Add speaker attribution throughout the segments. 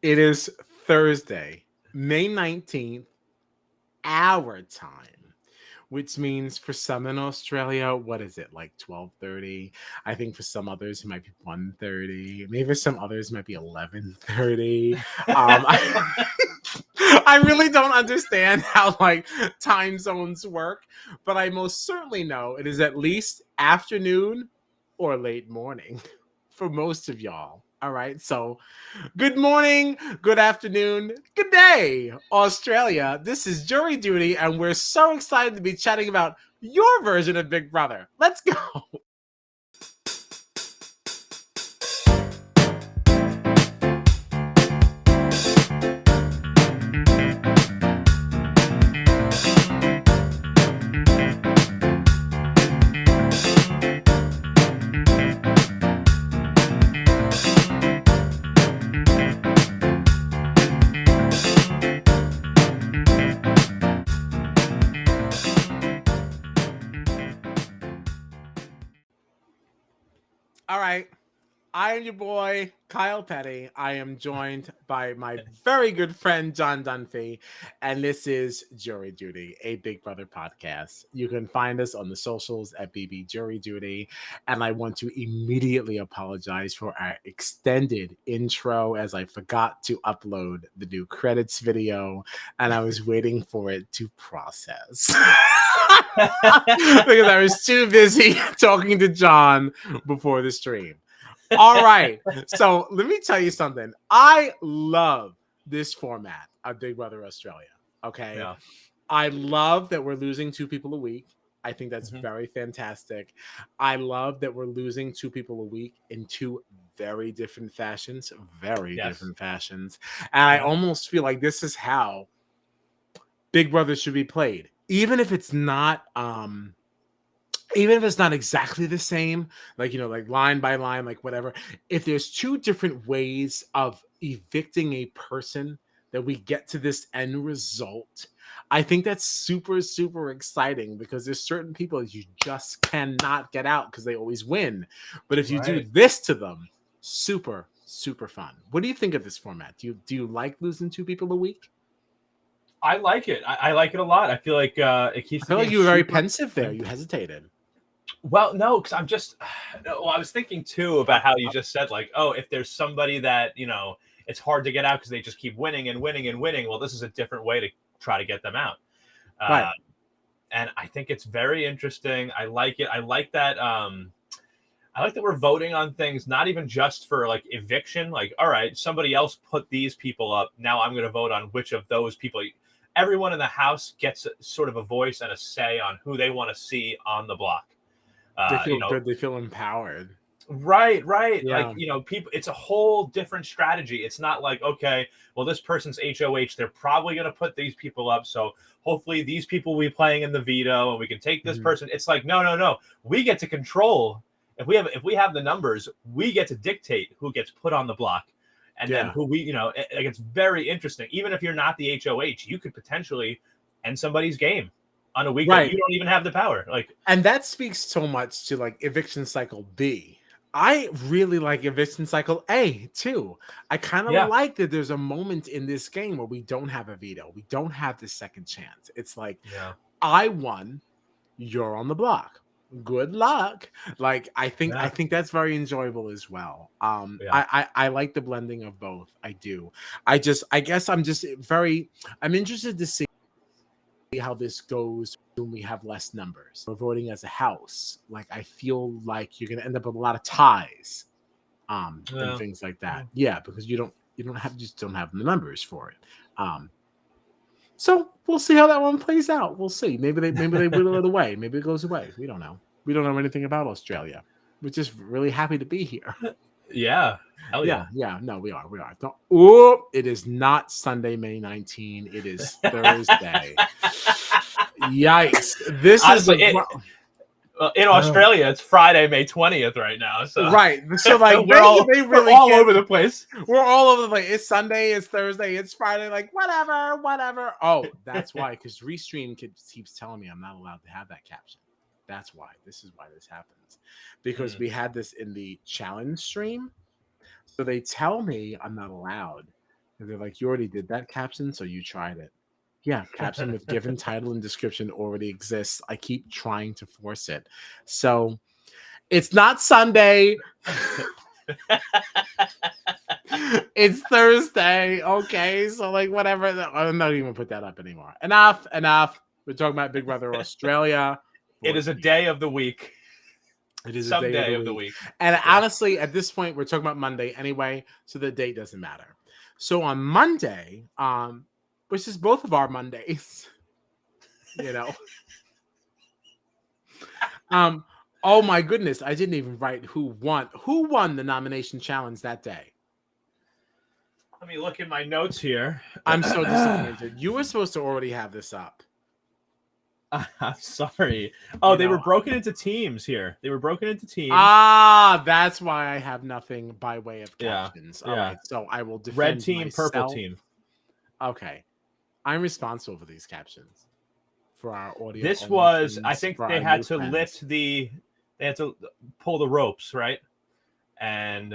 Speaker 1: It is Thursday, May 19th, our time, which means for some in Australia, what is it, like 12:30? I think for some others it might be 1:30. Maybe for some others it might be 11:30. I really don't understand how like time zones work, but I most certainly know it is at least afternoon or late morning for most of y'all. All right. So good morning, good afternoon, good day, Australia. This is Jury Duty, and we're so excited to be chatting about your version of Big Brother. Let's go. All right. I am your boy, Kyle Petty. I am joined by my very good friend, John Dunphy, and this is Jury Duty, a Big Brother podcast. You can find us on the socials at BB Jury Duty, and I want to immediately apologize for our extended intro as I forgot to upload the new credits video, and I was waiting for it to process. Because I was too busy talking to John before the stream. All right. So let me tell you something. I love this format of Big Brother Australia. Okay.
Speaker 2: Yeah.
Speaker 1: I love that we're losing 2 people a week. I think that's very fantastic. I love that we're losing 2 people a week in 2 very different fashions. Different fashions. And I almost feel like this is how Big Brother should be played. Even if it's not exactly the same, like, like line by line, like whatever, if there's 2 different ways of evicting a person that we get to this end result, I think that's super, super exciting because there's certain people that you just cannot get out because they always win. But if you do this to them, super, super fun. What do you think of this format? Do you like losing 2 people a week?
Speaker 2: I like it. I like it a lot. I feel like it keeps.
Speaker 1: I feel like you were very pensive there. You hesitated.
Speaker 2: Well, no, because I'm just. Well, I was thinking too about how you just said, like, oh, if there's somebody that it's hard to get out because they just keep winning and winning and winning. Well, this is a different way to try to get them out.
Speaker 1: Right.
Speaker 2: And I think it's very interesting. I like it. I like that. I like that we're voting on things, not even just for like eviction. Like, all right, somebody else put these people up. Now I'm going to vote on which of those people. Everyone in the house gets sort of a voice and a say on who they want to see on the block.
Speaker 1: They feel good. They feel empowered.
Speaker 2: Right.
Speaker 1: Yeah.
Speaker 2: Like, people, it's a whole different strategy. It's not like, okay, well, this person's HOH. They're probably going to put these people up. So hopefully these people will be playing in the veto and we can take this person. It's like, no. We get to control. If we have the numbers, we get to dictate who gets put on the block. And then who it's very interesting. Even if you're not the HOH, you could potentially end somebody's game on a week that you don't even have the power.
Speaker 1: And that speaks so much to like eviction cycle B. I really like eviction cycle A too. I kind of like that there's a moment in this game where we don't have a veto. We don't have the second chance. It's like, I won, you're on the block. Good luck. Like, I think that's very enjoyable as well. I like the blending of both. I do. I guess I'm interested to see how this goes when we have less numbers. We're voting as a house. Like, I feel like you're gonna end up with a lot of ties, and things like that. Yeah, because you don't have the numbers for it. So we'll see how that one plays out. We'll see. Maybe they whittle it away. Maybe it goes away. We don't know. We don't know anything about Australia. We're just really happy to be here.
Speaker 2: Yeah. Hell yeah.
Speaker 1: Yeah. No, we are. Oh, it is not Sunday, May 19. It is Thursday. Yikes. This
Speaker 2: Honestly,
Speaker 1: is
Speaker 2: in Australia, it's Friday, May 20th right now. So
Speaker 1: So like
Speaker 2: we're all over the place.
Speaker 1: We're all over the place. It's Sunday, it's Thursday, it's Friday, like whatever. Oh, that's why, because Restream keeps telling me I'm not allowed to have that caption. That's why. This is why this happens. Because we had this in the challenge stream. So they tell me I'm not allowed. And they're like, you already did that caption, so you tried it. Yeah, caption with given title and description already exists. I keep trying to force it. So it's not Sunday. It's Thursday. Okay, so like whatever. I'm not even gonna put that up anymore. Enough. We're talking about Big Brother Australia.
Speaker 2: It is a day of the week.
Speaker 1: It is
Speaker 2: some
Speaker 1: a day
Speaker 2: of the week.
Speaker 1: And honestly, at this point, we're talking about Monday anyway, so the date doesn't matter. So on Monday, which is both of our Mondays, you know. Oh my goodness, I didn't even write who won. Who won the nomination challenge that day?
Speaker 2: Let me look in my notes here.
Speaker 1: I'm so disappointed. You were supposed to already have this up.
Speaker 2: I'm sorry. Oh, they were broken into teams here. They were broken into teams.
Speaker 1: Ah, that's why I have nothing by way of captions. All right, so I will defend
Speaker 2: red team,
Speaker 1: myself.
Speaker 2: purple team.
Speaker 1: Okay, I'm responsible for these captions for our audio.
Speaker 2: This was, I think, they had to lift the, they had to pull the ropes, right? And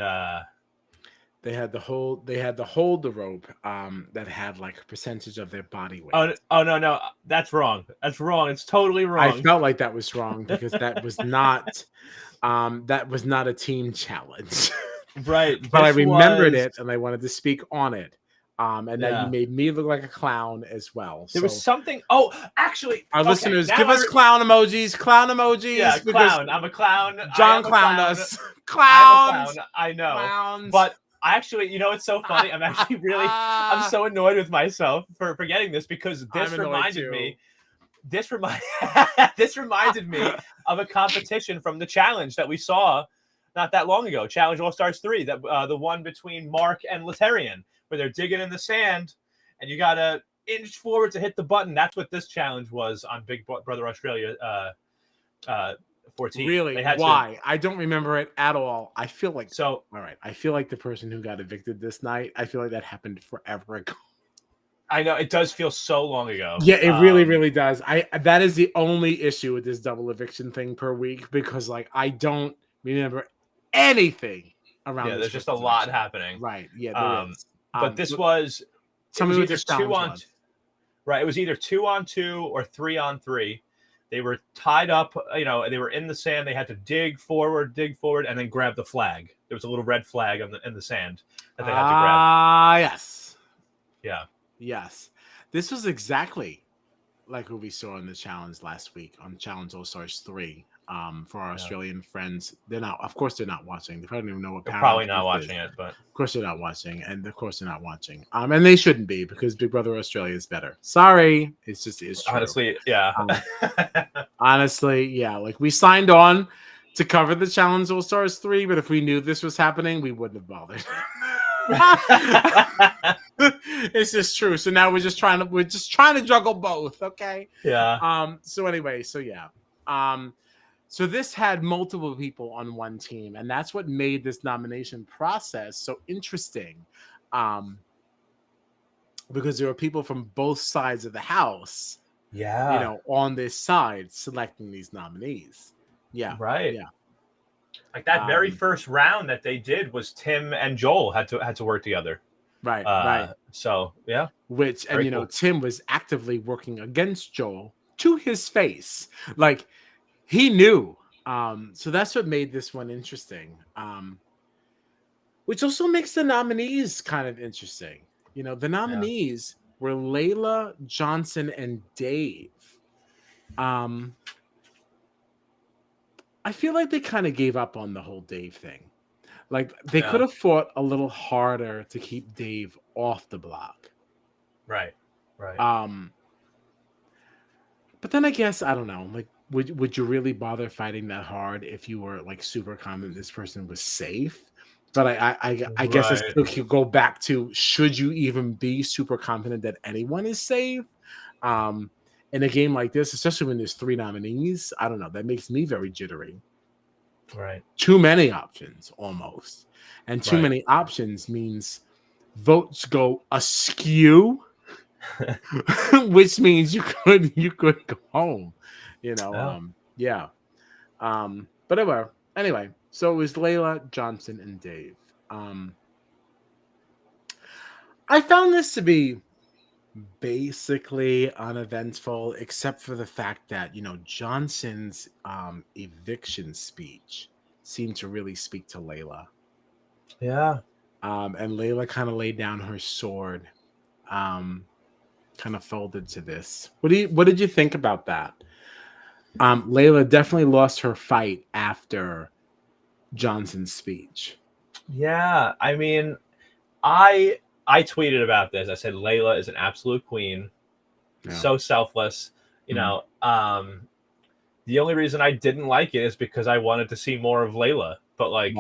Speaker 1: they had to hold the rope that had like a percentage of their body weight.
Speaker 2: Oh no, that's wrong. That's wrong. It's totally wrong.
Speaker 1: I felt like that was wrong because that was not a team challenge.
Speaker 2: Right.
Speaker 1: But I remembered it and I wanted to speak on it. And that you made me look like a clown as well.
Speaker 2: There was something. Oh, actually,
Speaker 1: our listeners, give us clown emojis. Clown emojis.
Speaker 2: Yeah, clown. I'm a clown.
Speaker 1: John clowned us. Clowns.
Speaker 2: I know.
Speaker 1: Clowns.
Speaker 2: But actually, you know, it's so funny. I'm actually really, I'm so annoyed with myself for forgetting this because this reminded me. This reminded me of a competition from the challenge that we saw not that long ago. Challenge All Stars 3, that the one between Mark and Laterian, where they're digging in the sand and you gotta inch forward to hit the button. That's what this challenge was on Big Brother Australia 14.
Speaker 1: Really? Why? I don't remember it at all. I feel like all right. I feel like the person who got evicted this night, I feel like that happened forever ago.
Speaker 2: I know, it does feel so long ago.
Speaker 1: Yeah, it really does. That is the only issue with this double eviction thing per week, because like I don't remember anything around.
Speaker 2: Yeah, there's just a lot happening.
Speaker 1: Right. Yeah, there is.
Speaker 2: But this was
Speaker 1: something with this challenge was.
Speaker 2: Right. It was either 2-on-2 or 3-on-3. They were tied up, you know, they were in the sand. They had to dig forward, and then grab the flag. There was a little red flag in the sand that they had to grab.
Speaker 1: Ah, yes.
Speaker 2: Yeah.
Speaker 1: Yes. This was exactly like what we saw in the challenge last week on Challenge All Stars 3. For our Australian friends, of course they're not watching. They probably don't even know what.
Speaker 2: They're probably not watching it, but
Speaker 1: of course they're not watching, and of course they're not watching. And they shouldn't be, because Big Brother Australia is better. Sorry, it's true.
Speaker 2: Honestly, yeah.
Speaker 1: Honestly, yeah. Like, we signed on to cover the Challenge All Stars 3, but if we knew this was happening, we wouldn't have bothered. It's just true. So now we're just trying to juggle both. Okay.
Speaker 2: Yeah.
Speaker 1: So anyway, so yeah. So this had multiple people on one team, and that's what made this nomination process so interesting. Because there were people from both sides of the house, on this side selecting these nominees. Yeah.
Speaker 2: Right.
Speaker 1: Yeah.
Speaker 2: Like that very first round that they did was Tim and Joel had to work together.
Speaker 1: Right. Right.
Speaker 2: So yeah.
Speaker 1: Tim was actively working against Joel to his face. Like, he knew. So that's what made this one interesting. Which also makes the nominees kind of interesting. You know, the nominees were LAYLA, Johnson, and Dave. I feel like they kind of gave up on the whole Dave thing. Like, they could have fought a little harder to keep Dave off the block.
Speaker 2: Right.
Speaker 1: But then I guess, I don't know, like, would you really bother fighting that hard if you were like super confident this person was safe? But I guess it still could go back to, should you even be super confident that anyone is safe? In a game like this, especially when there's 3 nominees, I don't know, that makes me very jittery.
Speaker 2: Right.
Speaker 1: Too many options almost. And too many options means votes go askew, which means you could go home. But anyway, so it was LAYLA, Johnson, and Dave. I found this to be basically uneventful, except for the fact that Johnson's eviction speech seemed to really speak to Layla.
Speaker 2: Yeah.
Speaker 1: And Layla kind of laid down her sword, kind of folded to this. What did you think about that? Layla definitely lost her fight after Johnson's speech.
Speaker 2: Yeah. I mean, I tweeted about this. I said Layla is an absolute queen.
Speaker 1: Yeah.
Speaker 2: So selfless. You know, the only reason I didn't like it is because I wanted to see more of Layla. But like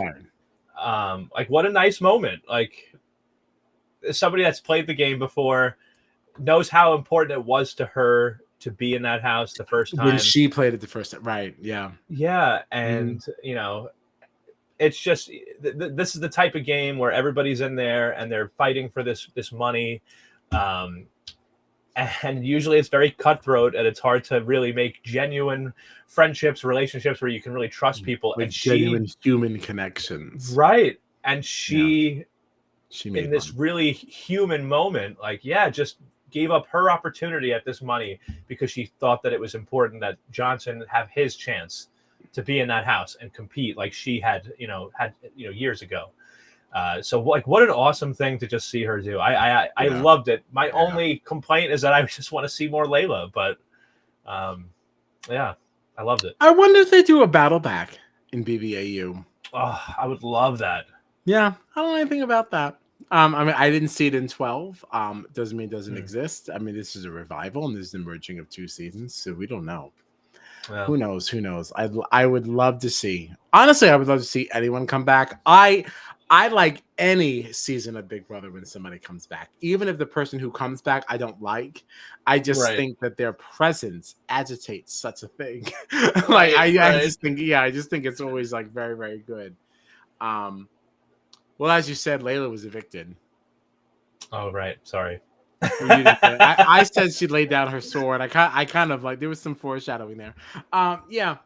Speaker 2: what a nice moment. Like somebody that's played the game before knows how important it was to her to be in that house the first time
Speaker 1: when she played it the first time. Right. Yeah.
Speaker 2: Yeah. And it's just this is the type of game where everybody's in there and they're fighting for this money, and usually it's very cutthroat and it's hard to really make genuine friendships, relationships where you can really trust people.
Speaker 1: With genuine human connections,
Speaker 2: right? And she
Speaker 1: made
Speaker 2: in this really human moment, just gave up her opportunity at this money because she thought that it was important that Johnson have his chance to be in that house and compete like she had years ago. So what an awesome thing to just see her do. I loved it. My only complaint is that I just want to see more Layla, but I loved it.
Speaker 1: I wonder if they do a battle back in BBAU.
Speaker 2: Oh, I would love that.
Speaker 1: Yeah, I don't know anything about that. I mean, I didn't see it in 12. Doesn't mean it doesn't exist. I mean, this is a revival and this is the merging of 2 seasons, so we don't know. Yeah. Who knows? I would love to see. Honestly, I would love to see anyone come back. I like any season of Big Brother when somebody comes back, even if the person who comes back I don't like. I just think that their presence agitates such a thing. I just think it's always like very, very good. Well, as you said, Layla was evicted.
Speaker 2: Oh, right. Sorry.
Speaker 1: I said she laid down her sword. I kind of like there was some foreshadowing there. Yeah,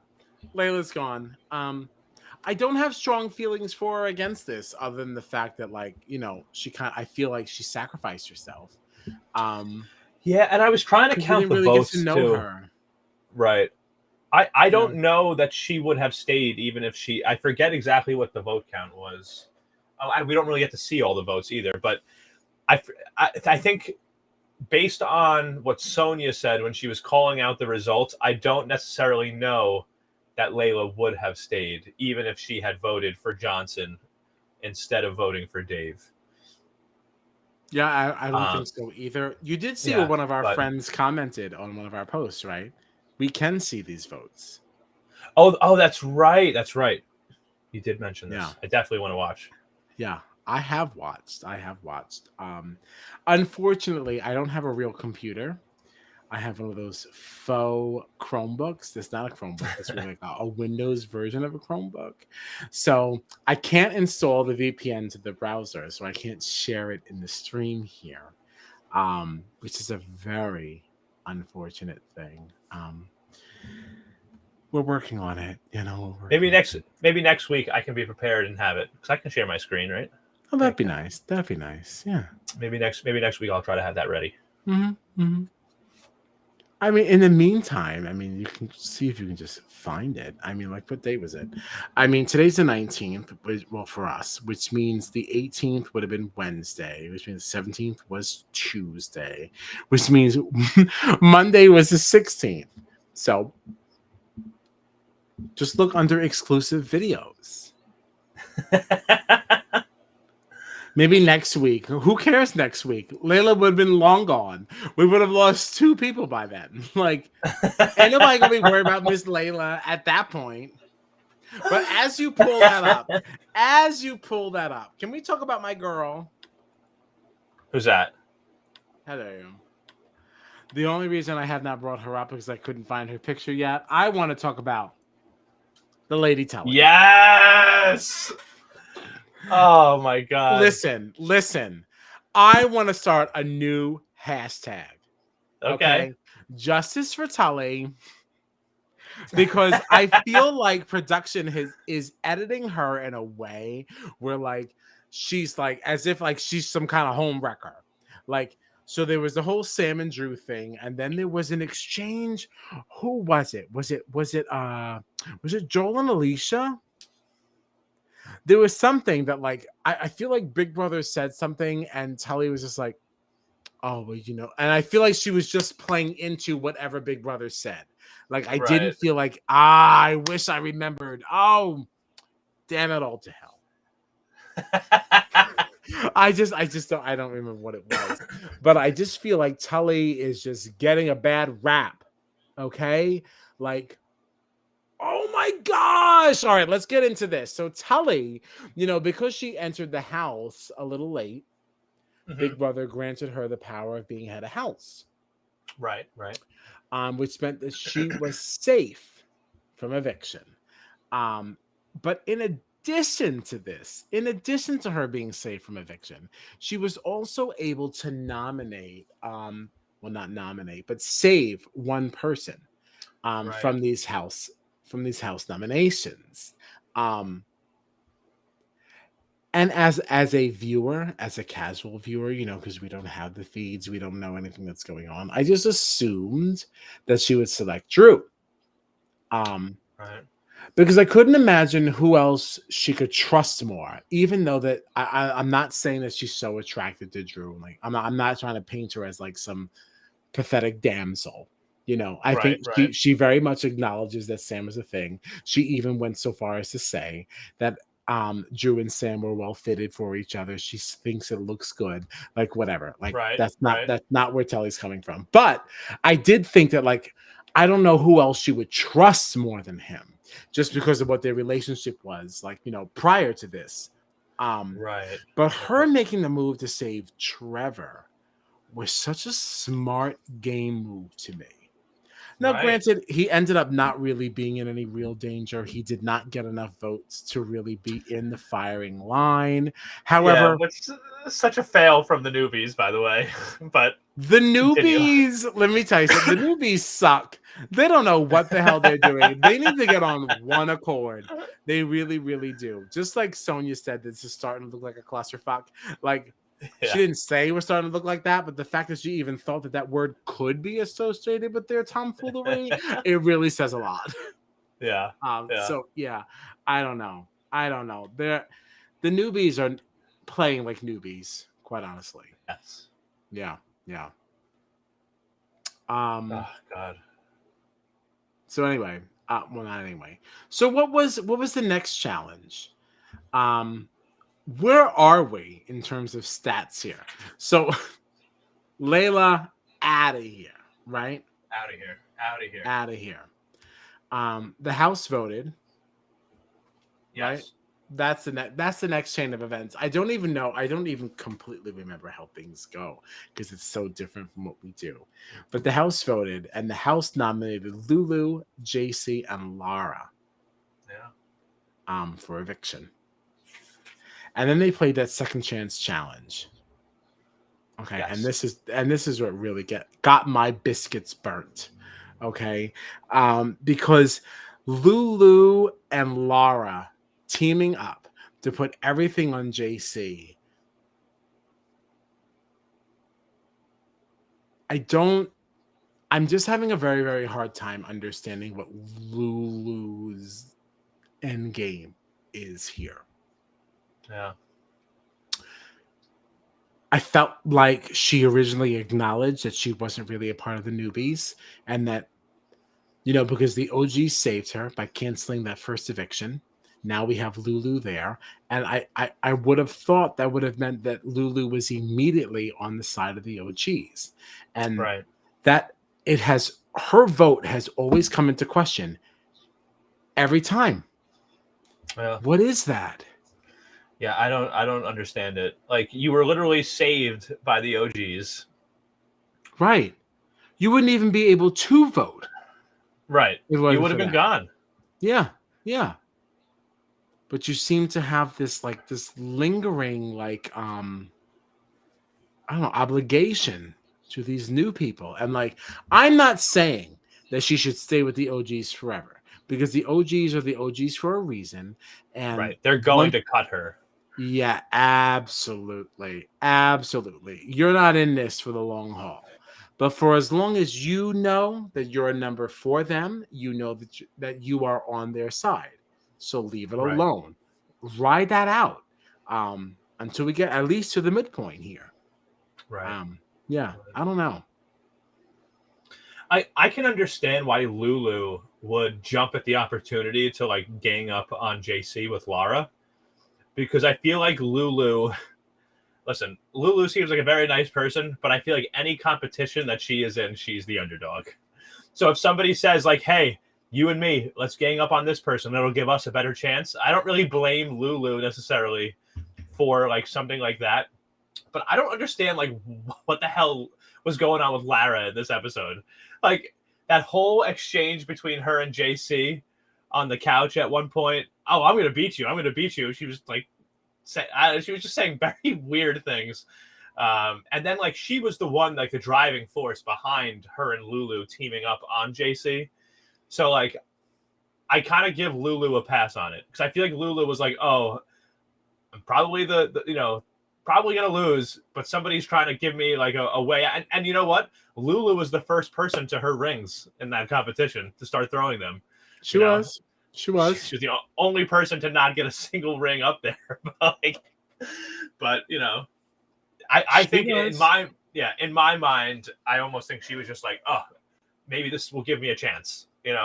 Speaker 1: Layla's gone. I don't have strong feelings for or against this, other than the fact that I feel like she sacrificed herself.
Speaker 2: Yeah, and I was trying to count the
Speaker 1: really
Speaker 2: votes
Speaker 1: get to know
Speaker 2: too.
Speaker 1: her.
Speaker 2: Right. I don't know that she would have stayed even if she. I forget exactly what the vote count was. We don't really get to see all the votes either, but I think based on what Sonia said when she was calling out the results, I don't necessarily know that Layla would have stayed, even if she had voted for Johnson instead of voting for Dave.
Speaker 1: Yeah, I don't think so either. You did see what one of our friends commented on one of our posts, right? We can see these votes.
Speaker 2: Oh, that's right. That's right. You did mention this. Yeah. I definitely want to watch.
Speaker 1: Yeah, I have watched. Unfortunately, I don't have a real computer. I have one of those faux Chromebooks. That's not a Chromebook. It's really like a Windows version of a Chromebook. So I can't install the VPN to the browser, so I can't share it in the stream here, which is a very unfortunate thing. We're working on it,
Speaker 2: Maybe next week I can be prepared and have it because I can share my screen, right?
Speaker 1: Oh, that'd be nice. That'd be nice. Yeah.
Speaker 2: Maybe next week I'll try to have that ready.
Speaker 1: I mean, in the meantime, you can see if you can just find it. What day was it? Today's the 19th, well, for us, which means the 18th would have been Wednesday, which means the 17th was Tuesday, which means Monday was the 16th. So just look under exclusive videos. Maybe next week. Who cares next week? Layla would have been long gone. We would have lost 2 people by then. Ain't nobody gonna be worried about Miss Layla at that point. But as you pull that up, can we talk about my girl?
Speaker 2: Who's that?
Speaker 1: Hello. The only reason I have not brought her up is I couldn't find her picture yet. I want to talk about the Lady Tully.
Speaker 2: Yes. Oh my God.
Speaker 1: Listen. I want to start a new hashtag. Okay. Justice for Tully. Because I feel like production is editing her in a way where she's as if she's some kind of home wrecker. Like, so there was the whole Sam and Drew thing, and then there was an exchange. Who was it? Was it Joel and Alicia? There was something that like I feel like Big Brother said something, and Tully was just like, oh, well, and I feel like she was just playing into whatever Big Brother said. Like, I didn't feel like, I wish I remembered. Oh, damn it all to hell. I don't remember what it was. But I just feel like Tully is just getting a bad rap. Okay? Like, oh my gosh. All right, let's get into this. So Tully, because she entered the house a little late, Big Brother granted her the power of being head of house.
Speaker 2: Right.
Speaker 1: Which meant that she was safe from eviction. But in addition to her being safe from eviction, she was also able to nominate, not nominate, but save one person from these house nominations. And as a viewer, as a casual viewer, because we don't have the feeds, we don't know anything that's going on, I just assumed that she would select Drew. Because I couldn't imagine who else she could trust more, even though that I'm not saying that she's so attracted to Drew. Like, I'm not trying to paint her as like some pathetic damsel. I think she very much acknowledges that Sam is a thing. She even went so far as to say that Drew and Sam were well fitted for each other. She thinks it looks good, like whatever. Like, that's not where Tully's coming from. But I did think that, like, I don't know who else she would trust more than him, just because of what their relationship was like, prior to this. But her making the move to save Trevor was such a smart game move to me. Now, granted, he ended up not really being in any real danger. He did not get enough votes to really be in the firing line. However,
Speaker 2: which is such a fail from the newbies, by the way. But
Speaker 1: the newbies, let me tell you something, the newbies suck. They don't know what the hell they're doing. They need to get on one accord. They really, really do. Just like Sonia said, this is starting to look like a clusterfuck. Like, she didn't say it was starting to look like that, but the fact that she even thought that word could be associated with their tomfoolery, it really says a lot. So yeah, I don't know. The newbies are playing like newbies, quite honestly. Yeah.
Speaker 2: Oh God.
Speaker 1: So anyway, not anyway. So what was the next challenge? Where are we in terms of stats here? So, LAYLA, out of here, right? Out of here. The House voted. Right? That's the next chain of events. I don't even know. I don't even completely remember how things go because it's so different from what we do. But the House voted, and the House nominated Lulu, JC, and Lara. For eviction. And then they played that second chance challenge. Okay, and this is what really got my biscuits burnt. Okay, because Lulu and Lara teaming up to put everything on JC. I'm just having a very, very hard time understanding what Lulu's end game is here. I felt like she originally acknowledged that she wasn't really a part of the newbies, and that, because the OG saved her by canceling that first eviction. Now we have Lulu there, and I would have thought that would have meant that Lulu was immediately on the side of the OGs, and that her vote has always come into question every time. What is that?
Speaker 2: Yeah, I don't understand it. Like, you were literally saved by the OGs.
Speaker 1: Right. You wouldn't even be able to vote.
Speaker 2: Right. You would have been gone.
Speaker 1: Yeah. But you seem to have this lingering obligation to these new people. And I'm not saying that she should stay with the OGs forever, because the OGs are the OGs for a reason. And
Speaker 2: they're going to cut her.
Speaker 1: Yeah, absolutely. Absolutely. You're not in this for the long haul. But for as long as you know that you're a number for them, you know that you are on their side. So leave it
Speaker 2: Right.
Speaker 1: alone. Ride that out until we get at least to the midpoint here.
Speaker 2: Right.
Speaker 1: Yeah, I don't know.
Speaker 2: I can understand why Lulu would jump at the opportunity to like gang up on JC with Lara, because I feel like Lulu. Listen, Lulu seems like a very nice person, but I feel like any competition that she is in, she's the underdog. So if somebody says like, "Hey, you and me, let's gang up on this person, that'll give us a better chance," I don't really blame Lulu necessarily for like something like that. But I don't understand like what the hell was going on with Lara in this episode. Like that whole exchange between her and JC on the couch at one point. Oh, I'm gonna beat you. I'm gonna beat you. She was like, she was just saying very weird things. And then like she was the one like the driving force behind her and Lulu teaming up on JC. So like I kind of give Lulu a pass on it because I feel like Lulu was like, oh, I'm probably the probably gonna lose, but somebody's trying to give me like a way. And you know what? Lulu was the first person to her rings in that competition to start throwing them.
Speaker 1: She was.
Speaker 2: She was the only person to not get a single ring up there. but I think in my mind, I almost think she was just like, oh, maybe this will give me a chance, and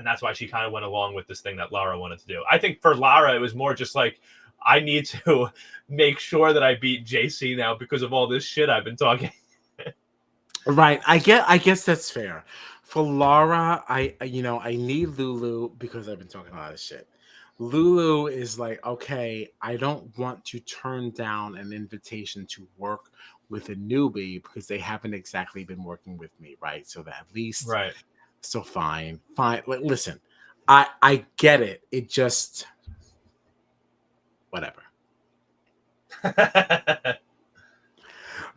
Speaker 2: that's why she kind of went along with this thing that Lara wanted to do. I think for Lara, it was more just like, I need to make sure that I beat JC now because of all this shit I've been talking.
Speaker 1: Right. I guess that's fair. For Lara, I need Lulu because I've been talking a lot of shit. Lulu is like, okay, I don't want to turn down an invitation to work with a newbie because they haven't exactly been working with me, right? So that at least,
Speaker 2: right.
Speaker 1: So fine. Listen, I get it. It just whatever.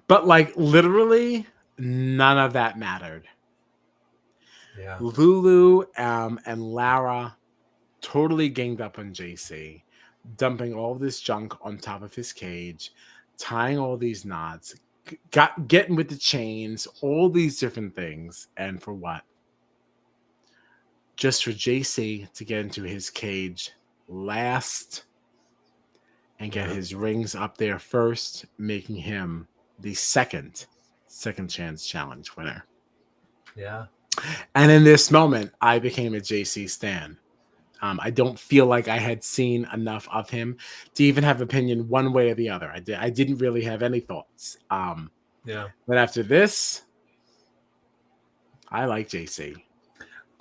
Speaker 1: But like literally, none of that mattered.
Speaker 2: Yeah.
Speaker 1: Lulu and Lara totally ganged up on JC, dumping all this junk on top of his cage, tying all these knots, getting with the chains, all these different things. And for what? Just for JC to get into his cage last and get his rings up there first, making him the second chance challenge winner.
Speaker 2: Yeah.
Speaker 1: And in this moment, I became a JC stan. I don't feel like I had seen enough of him to even have opinion one way or the other. I didn't really have any thoughts.
Speaker 2: Yeah.
Speaker 1: But after this, I like JC.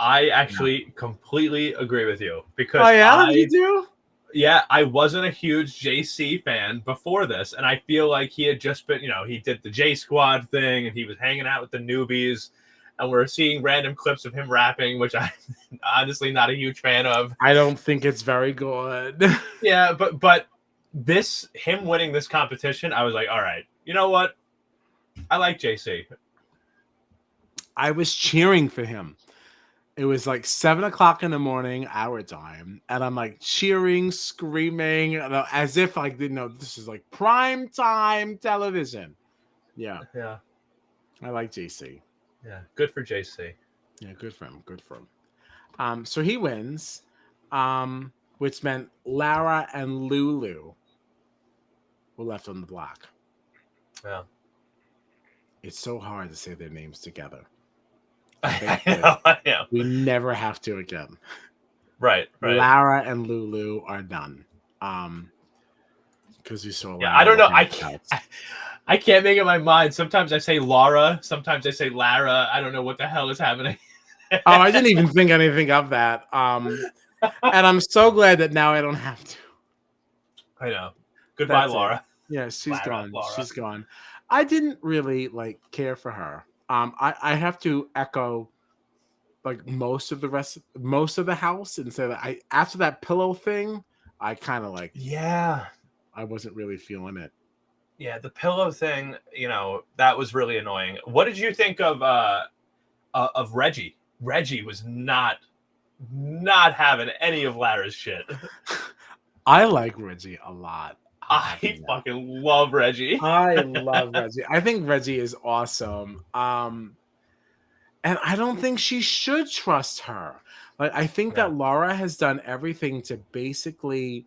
Speaker 2: I actually completely agree with you because
Speaker 1: You do?
Speaker 2: Yeah, I wasn't a huge JC fan before this, and I feel like he had just been, he did the J Squad thing, and he was hanging out with the newbies, and we're seeing random clips of him rapping, which I'm honestly not a huge fan of.
Speaker 1: I don't think it's very good.
Speaker 2: Yeah, but him winning this competition, I was like, all right, you know what? I like JC.
Speaker 1: I was cheering for him. It was like 7:00 in the morning, our time, and I'm like cheering, screaming, as if like this is like prime time television. Yeah, I like JC.
Speaker 2: Yeah, good for JC.
Speaker 1: Yeah, good for him. Good for him. So he wins, which meant Lara and Lulu were left on the block.
Speaker 2: Yeah,
Speaker 1: it's so hard to say their names together.
Speaker 2: I know.
Speaker 1: We never have to again.
Speaker 2: Right.
Speaker 1: Lara and Lulu are done. Because we saw.
Speaker 2: Yeah, I don't know. I can't make up my mind. Sometimes I say Lara. Sometimes I say Lara. I don't know what the hell is happening.
Speaker 1: I didn't even think anything of that. And I'm so glad that now I don't have to.
Speaker 2: I know. Goodbye, Lara.
Speaker 1: Yeah, she's gone. She's gone. I didn't really care for her. I have to echo like most of the house and say that after that pillow thing, I kind of I wasn't really feeling it.
Speaker 2: Yeah, the pillow thing, that was really annoying. What did you think of Reggie? Reggie was not having any of Lara's shit.
Speaker 1: I like Reggie a lot.
Speaker 2: I fucking love Reggie.
Speaker 1: I love Reggie. I think Reggie is awesome. And I don't think she should trust her. Like, I think that Laura has done everything to basically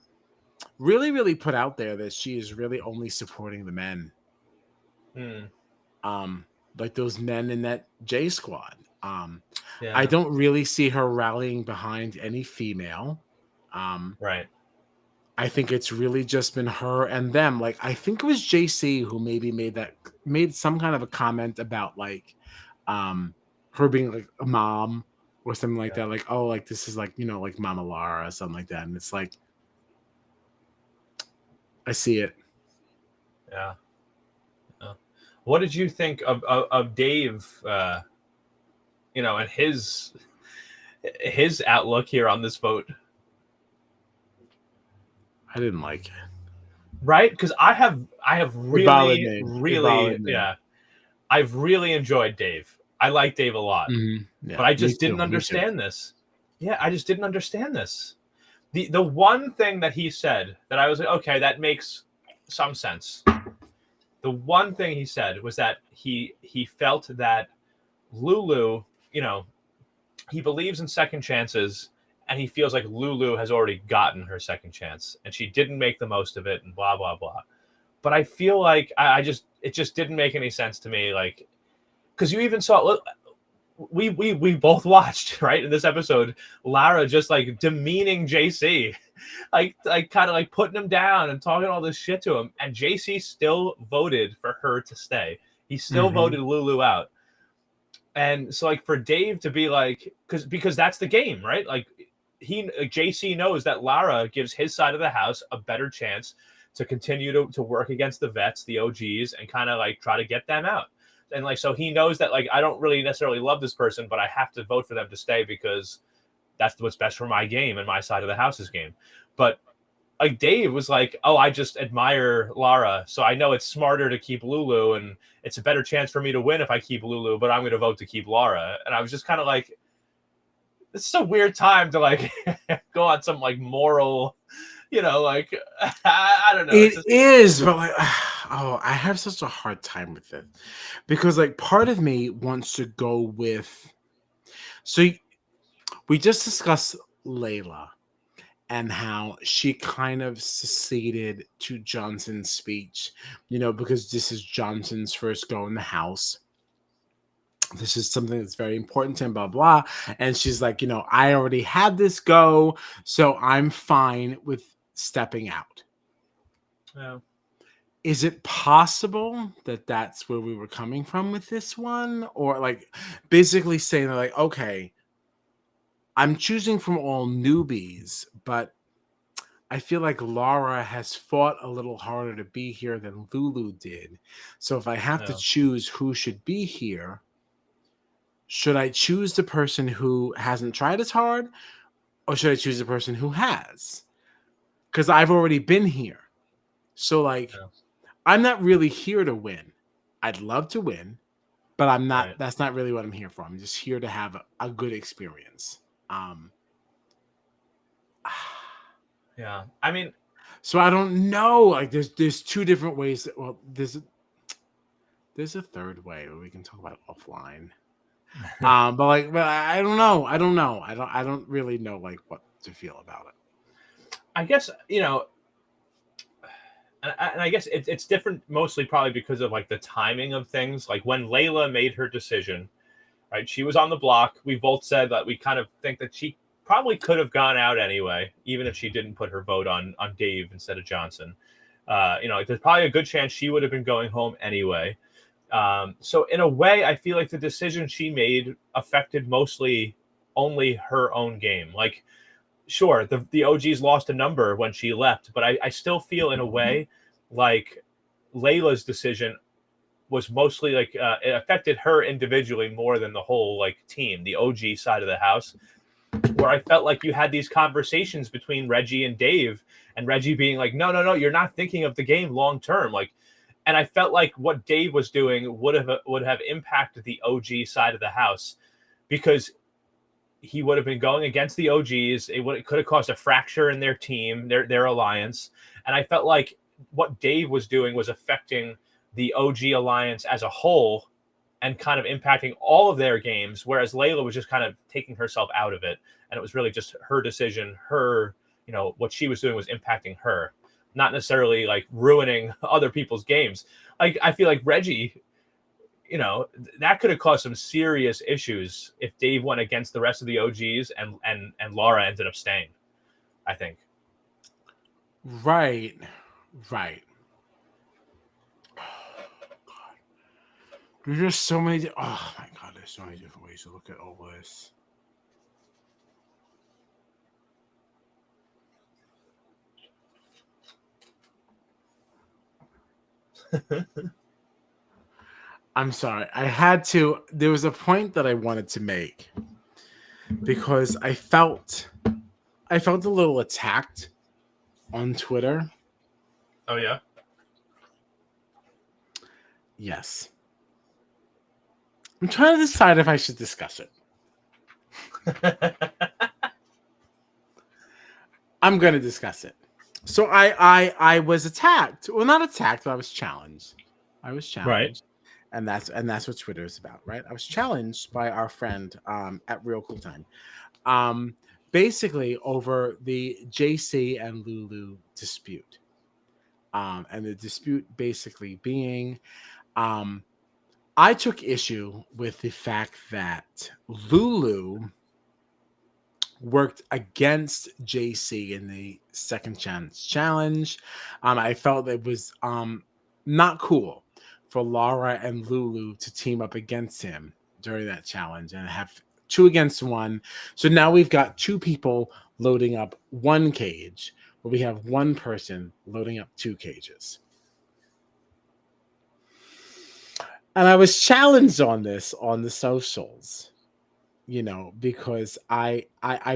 Speaker 1: really, really put out there that she is really only supporting the men. Like those men in that J squad. I don't really see her rallying behind any female.
Speaker 2: Right.
Speaker 1: I think it's really just been her and them. Like, I think it was JC who maybe made some kind of a comment about like her being like a mom or something like that. Like, oh, like this is like, you know, like Mama Lara or something like that. And it's like, I see it.
Speaker 2: Yeah. What did you think of Dave, you know, and his outlook here on this vote?
Speaker 1: I didn't like it.
Speaker 2: Right? Because I have really, I've really enjoyed Dave. I like Dave a lot.
Speaker 1: Yeah,
Speaker 2: but I just didn't understand this. Yeah, I just didn't understand this. The one thing that he said that I was like, okay, that makes some sense. The one thing he said was that he felt that Lulu, you know, he believes in second chances, and he feels like Lulu has already gotten her second chance, and she didn't make the most of it, and blah blah blah. But I feel like it just didn't make any sense to me, like, because you even saw, we both watched, right, in this episode, Lara just like demeaning JC, like kind of like putting him down and talking all this shit to him, and JC still voted for her to stay. He still voted Lulu out. And so, like, for Dave to be like, because that's the game, right? Like, JC knows that Lara gives his side of the house a better chance to continue to work against the vets, the OGs, and kind of like try to get them out. And like, so he knows that, like, I don't really necessarily love this person, but I have to vote for them to stay because that's what's best for my game and my side of the house's game. But like, Dave was like, oh, I just admire Lara, so I know it's smarter to keep Lulu, and it's a better chance for me to win if I keep Lulu, but I'm going to vote to keep Lara. And I was just kind of like, this is a weird time to like go on some like moral, you know, like, I don't know.
Speaker 1: It is, but like, oh, I have such a hard time with it because like part of me wants to go with, so we just discussed Layla and how she kind of seceded to Johnson's speech, you know, because this is Johnson's first go in the house. This is something that's very important to him, blah, blah. And she's like, you know, I already had this go, so I'm fine with stepping out.
Speaker 2: Yeah.
Speaker 1: Is it possible that that's where we were coming from with this one? Or like basically saying like, okay, I'm choosing from all newbies, but I feel like Laura has fought a little harder to be here than Lulu did. So if I have to choose who should be here, should I choose the person who hasn't tried as hard, or should I choose the person who has? Because I've already been here. So like, I'm not really here to win. I'd love to win, but I'm not. Right. That's not really what I'm here for. I'm just here to have a good experience.
Speaker 2: Yeah, I mean,
Speaker 1: so I don't know. Like, there's two different ways. That, well, there's a third way where we can talk about offline. But I don't know. I don't really know like what to feel about it.
Speaker 2: I guess, you know, and I guess it's different mostly probably because of like the timing of things. Like when Layla made her decision, right? She was on the block. We both said that we kind of think that she probably could have gone out anyway, even if she didn't put her vote on Dave instead of Johnson. You know, there's probably a good chance she would have been going home anyway. So in a way, I feel like the decision she made affected mostly only her own game. Like, sure, the OGs lost a number when she left, but I still feel in a way like Layla's decision was mostly like it affected her individually more than the whole like team, the OG side of the house, where I felt like you had these conversations between Reggie and Dave, and Reggie being like, no, you're not thinking of the game long term. Like, and I felt like what Dave was doing would have impacted the OG side of the house, because he would have been going against the OGs. It could have caused a fracture in their team, their alliance. And I felt like what Dave was doing was affecting the OG alliance as a whole and kind of impacting all of their games, whereas Layla was just kind of taking herself out of it. And it was really just her decision, what she was doing was impacting her, not necessarily like ruining other people's games. Like, I feel like Reggie, that could have caused some serious issues if Dave went against the rest of the OGs and Laura ended up staying, I think.
Speaker 1: Right. There's just so many. Oh my God, there's so many different ways to look at all this. I'm sorry. There was a point that I wanted to make because I felt a little attacked on Twitter.
Speaker 2: Oh, yeah?
Speaker 1: Yes. I'm trying to decide if I should discuss it. I'm going to discuss it. So I was attacked. Well, not attacked, but I was challenged.
Speaker 2: Right.
Speaker 1: And that's what Twitter is about, right? I was challenged by our friend at Real Cool Time. Basically over the JC and Lulu dispute. And the dispute basically being I took issue with the fact that Lulu worked against JC in the second chance challenge. I felt it was not cool for Laura and Lulu to team up against him during that challenge and have 2 against 1. So now we've got 2 people loading up 1 cage, where we have 1 person loading up 2 cages. And I was challenged on this on the socials, because I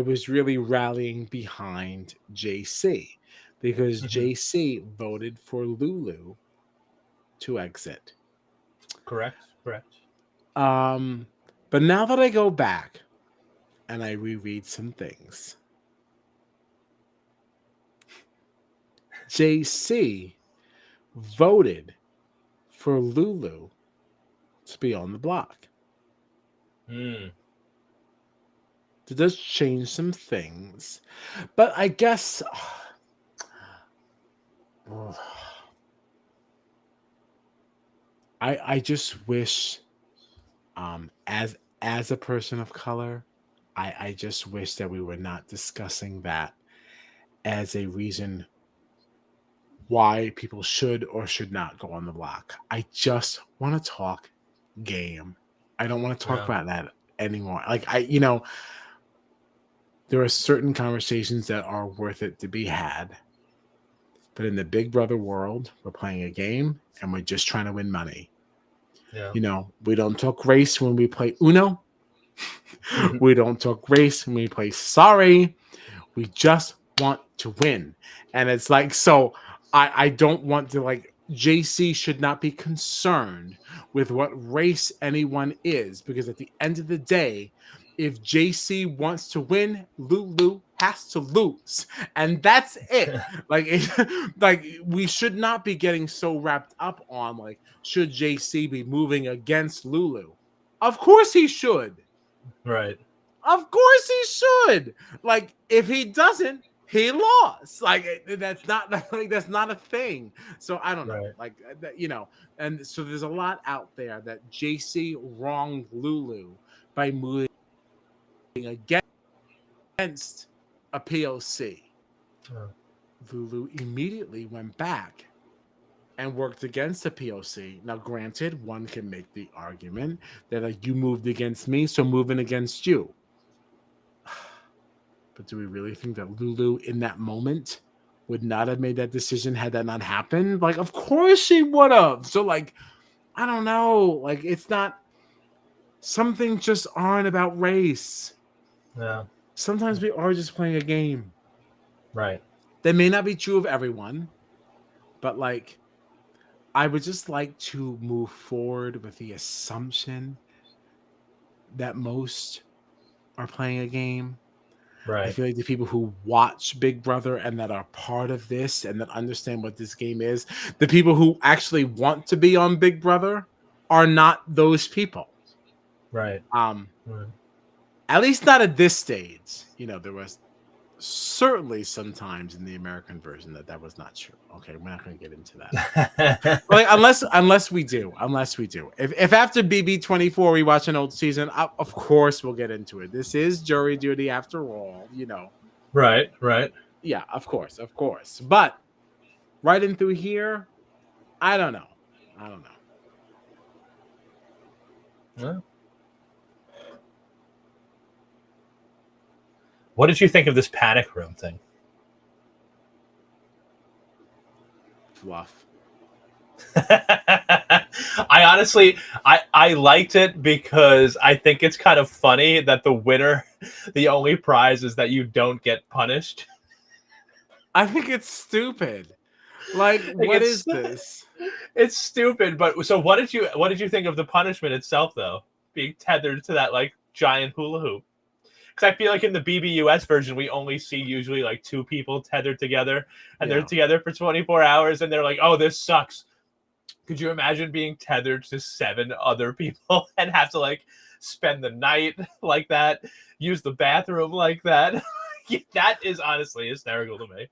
Speaker 1: was really rallying behind JC because JC voted for Lulu to exit.
Speaker 2: Correct.
Speaker 1: But now that I go back and I reread some things, JC voted for Lulu to be on the block. It does change some things, but I guess I just wish, as a person of color, I just wish that we were not discussing that as a reason why people should or should not go on the block. I just want to talk game. I don't want to talk about that anymore. Like there are certain conversations that are worth it to be had. But in the Big Brother world, we're playing a game and we're just trying to win money.
Speaker 2: Yeah.
Speaker 1: We don't talk race when we play Uno. We don't talk race when we play Sorry. We just want to win. And it's like, so I don't want to, like, JC should not be concerned with what race anyone is, because at the end of the day, if JC wants to win, Lulu has to lose, and that's it. Like we should not be getting so wrapped up on, like, should JC be moving against Lulu? Of course he should.
Speaker 2: Right.
Speaker 1: Of course he should. Like, if he doesn't, he lost. Like, that's not a thing. So I don't know.
Speaker 2: Right.
Speaker 1: Like, and so there's a lot out there that JC wronged Lulu by moving against a POC. Lulu immediately went back and worked against the POC. Now, granted, one can make the argument that, like, you moved against me, so moving against you. But do we really think that Lulu in that moment would not have made that decision had that not happened? Like, of course she would have. So, like, I don't know. Like, it's not, some things just aren't about race.
Speaker 2: Yeah.
Speaker 1: Sometimes we are just playing a game.
Speaker 2: Right.
Speaker 1: That may not be true of everyone, but, like, I would just like to move forward with the assumption that most are playing a game.
Speaker 2: Right.
Speaker 1: I feel like the people who watch Big Brother and that are part of this and that understand what this game is, the people who actually want to be on Big Brother are not those people.
Speaker 2: Right.
Speaker 1: At least not at this stage. You know, there was certainly sometimes in the American version that was not true. Okay, we're not going to get into that. Like unless we do. If after BB24 we watch an old season, of course we'll get into it. This is jury duty after all, you know.
Speaker 2: Right.
Speaker 1: Yeah, of course. But right in through here, I don't know.
Speaker 2: Yeah. What did you think of this panic room thing?
Speaker 1: Fluff.
Speaker 2: I honestly, I liked it because I think it's kind of funny that the winner, the only prize is that you don't get punished.
Speaker 1: I think it's stupid. Like what is this?
Speaker 2: It's stupid, but so what did you think of the punishment itself though? Being tethered to that like giant hula hoop. Because I feel like in the BBUS version, we only see usually like 2 people tethered together, and they're together for 24 hours, and they're like, "Oh, this sucks." Could you imagine being tethered to 7 other people and have to like spend the night like that, use the bathroom like that? That is honestly hysterical to me.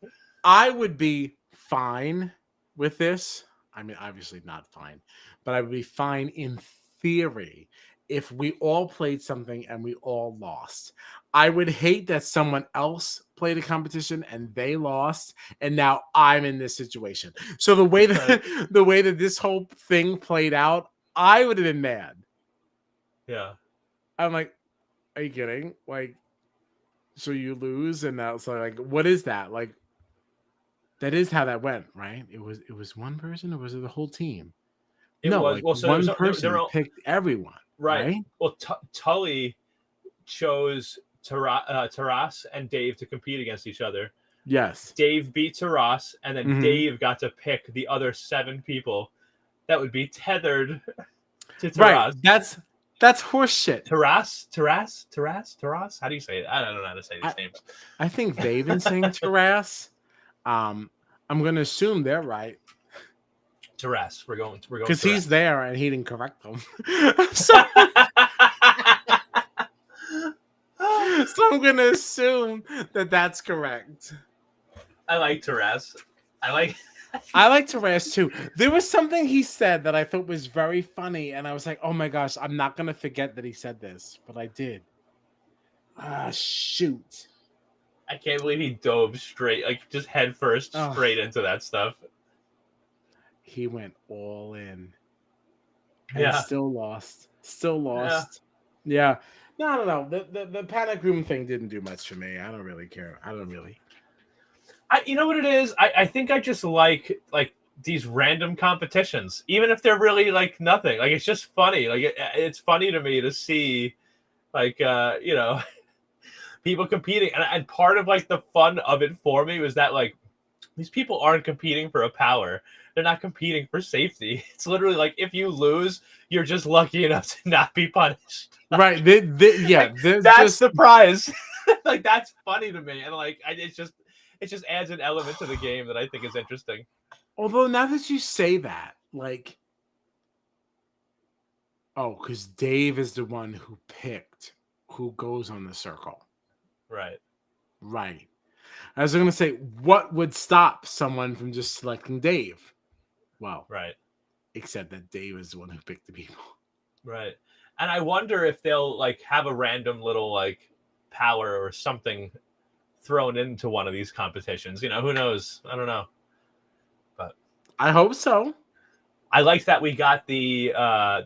Speaker 1: I would be fine with this. I mean, obviously not fine, but I would be fine in theory if we all played something and we all lost. I would hate that someone else played a competition and they lost, and now I'm in this situation. So the way that this whole thing played out, I would have been mad.
Speaker 2: Yeah.
Speaker 1: I'm like, are you kidding? Like, so you lose, and now it's like, what is that? Like, that is how that went, right? It was one person, or was it the whole team? One person picked everyone. Right?
Speaker 2: Well, Tully chose Taras and Dave to compete against each other.
Speaker 1: Yes.
Speaker 2: Dave beat Taras, and then Dave got to pick the other 7 people that would be tethered to Taras.
Speaker 1: Right. That's horseshit.
Speaker 2: Taras. How do you say it? I don't know how to say these names.
Speaker 1: I think they've been saying Taras. I'm going to assume they're right.
Speaker 2: Taras. We're going
Speaker 1: because he's there and he didn't correct them. So I'm gonna assume that that's correct.
Speaker 2: I like Taras. I
Speaker 1: like Taras too. There was something he said that I thought was very funny, and I was like, "Oh my gosh, I'm not gonna forget that he said this," but I did. Shoot!
Speaker 2: I can't believe he dove straight, like just head first, straight into that stuff.
Speaker 1: He went all in. And still lost. Yeah. No. The panic room thing didn't do much for me. I don't really care.
Speaker 2: You know what it is? I think I just like these random competitions, even if they're really like nothing. Like it's just funny. Like it's funny to me to see, like people competing, and part of like the fun of it for me was that like these people aren't competing for a power. They're not competing for safety. It's literally like if you lose, you're just lucky enough to not be punished.
Speaker 1: Right. That's
Speaker 2: the prize. Like that's funny to me, and like it just adds an element to the game that I think is interesting.
Speaker 1: Although now that you say that, like, because Dave is the one who picked who goes on the circle.
Speaker 2: Right.
Speaker 1: I was going to say, what would stop someone from just selecting Dave? Well,
Speaker 2: right.
Speaker 1: Except that Dave is the one who picked the people.
Speaker 2: Right. And I wonder if they'll like have a random little like power or something thrown into one of these competitions. You know, who knows? I don't know. But
Speaker 1: I hope so.
Speaker 2: I like that we got the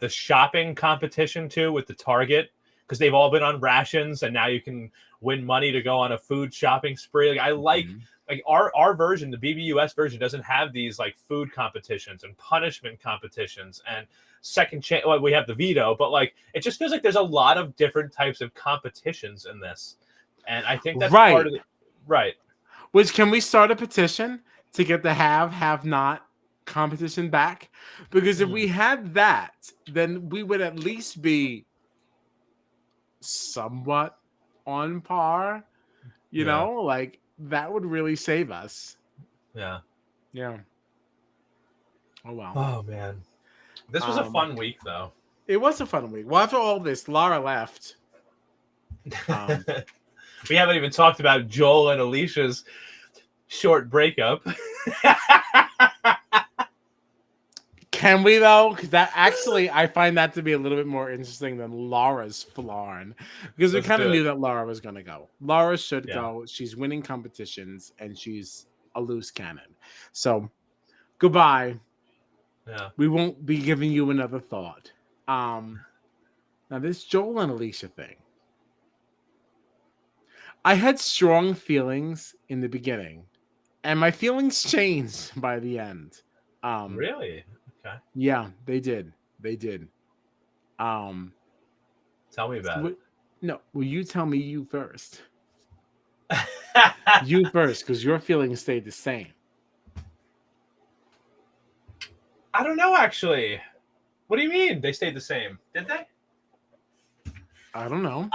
Speaker 2: shopping competition too with the Target, because they've all been on rations and now you can win money to go on a food shopping spree. Like I like our version, the BBUS version, doesn't have these like food competitions and punishment competitions and second chance. Well, we have the veto, but like it just feels like there's a lot of different types of competitions in this, and I think that's part of the
Speaker 1: Which, can we start a petition to get the have not competition back? Because if we had that, then we would at least be somewhat on par, you know, like that would really save us.
Speaker 2: Yeah.
Speaker 1: Yeah. Oh wow.
Speaker 2: Oh man, this was a fun week though.
Speaker 1: It was a fun week. Well, after all this, Lara left.
Speaker 2: We haven't even talked about Joel and Alicia's short breakup.
Speaker 1: Can we though? Because that actually, I find that to be a little bit more interesting than Laura's flarn. Because we kind of knew that Laura was going to go. Laura should go. She's winning competitions and she's a loose cannon. So, goodbye.
Speaker 2: Yeah.
Speaker 1: We won't be giving you another thought. Now, this Joel and Alicia thing. I had strong feelings in the beginning, and my feelings changed by the end.
Speaker 2: Really? Okay.
Speaker 1: Yeah, they did. They did.
Speaker 2: Tell me about it.
Speaker 1: No, will you tell me you first? You first, because your feelings stayed the same.
Speaker 2: I don't know, actually. What do you mean they stayed the same? Did they?
Speaker 1: I don't know.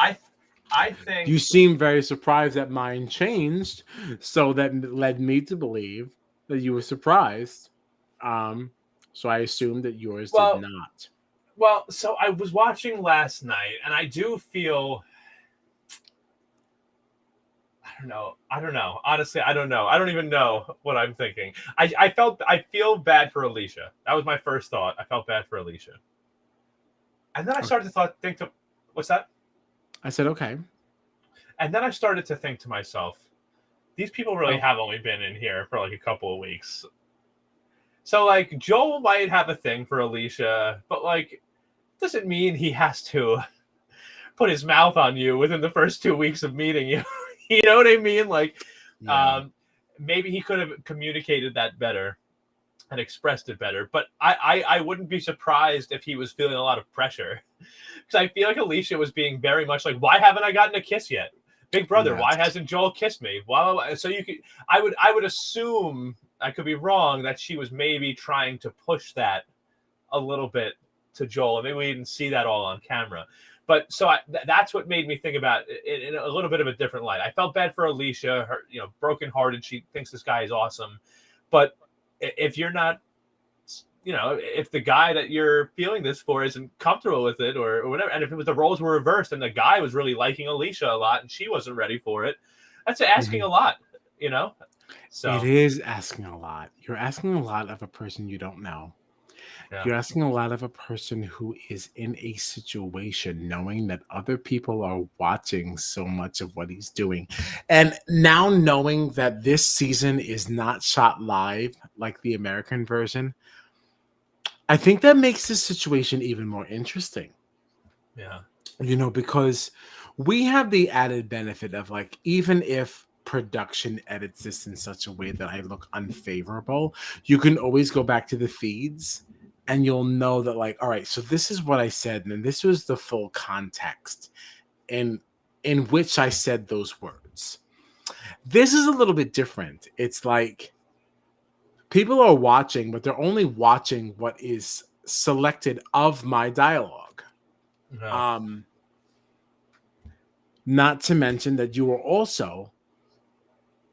Speaker 2: I think
Speaker 1: you seem very surprised that mine changed, so that led me to believe that you were surprised. So I assumed that yours did not.
Speaker 2: Well, so I was watching last night, and I do feel. I don't know. Honestly, I don't know. I don't even know what I'm thinking. I feel bad for Alicia. That was my first thought. I felt bad for Alicia. And then I started to think what's that?
Speaker 1: I said, okay.
Speaker 2: And then I started to think to myself, these people really have only been in here for like a couple of weeks. So like Joel might have a thing for Alicia, but like doesn't mean he has to put his mouth on you within the first 2 weeks of meeting you. You know what I mean? Like, maybe he could have communicated that better and expressed it better. But I wouldn't be surprised if he was feeling a lot of pressure. Because I feel like Alicia was being very much like, why haven't I gotten a kiss yet? Big brother, why hasn't Joel kissed me? Well, so I would assume, I could be wrong, that she was maybe trying to push that a little bit to Joel. And maybe we didn't see that all on camera. But so that's what made me think about it in a little bit of a different light. I felt bad for Alicia, her, brokenhearted. She thinks this guy is awesome. But if you're not, if the guy that you're feeling this for isn't comfortable with it or whatever, and if the roles were reversed and the guy was really liking Alicia a lot and she wasn't ready for it, that's asking a lot, So
Speaker 1: it is asking a lot. You're asking a lot of a person you don't know. Yeah. You're asking a lot of a person who is in a situation knowing that other people are watching so much of what he's doing. And now knowing that this season is not shot live like the American version, I think that makes this situation even more interesting.
Speaker 2: Yeah.
Speaker 1: Because we have the added benefit of like, even if production edits this in such a way that I look unfavorable, you can always go back to the feeds and you'll know that, like, all right, so this is what I said, and this was the full context in which I said those words. This is a little bit different. It's like people are watching, but they're only watching what is selected of my dialogue. No. Not to mention that you were also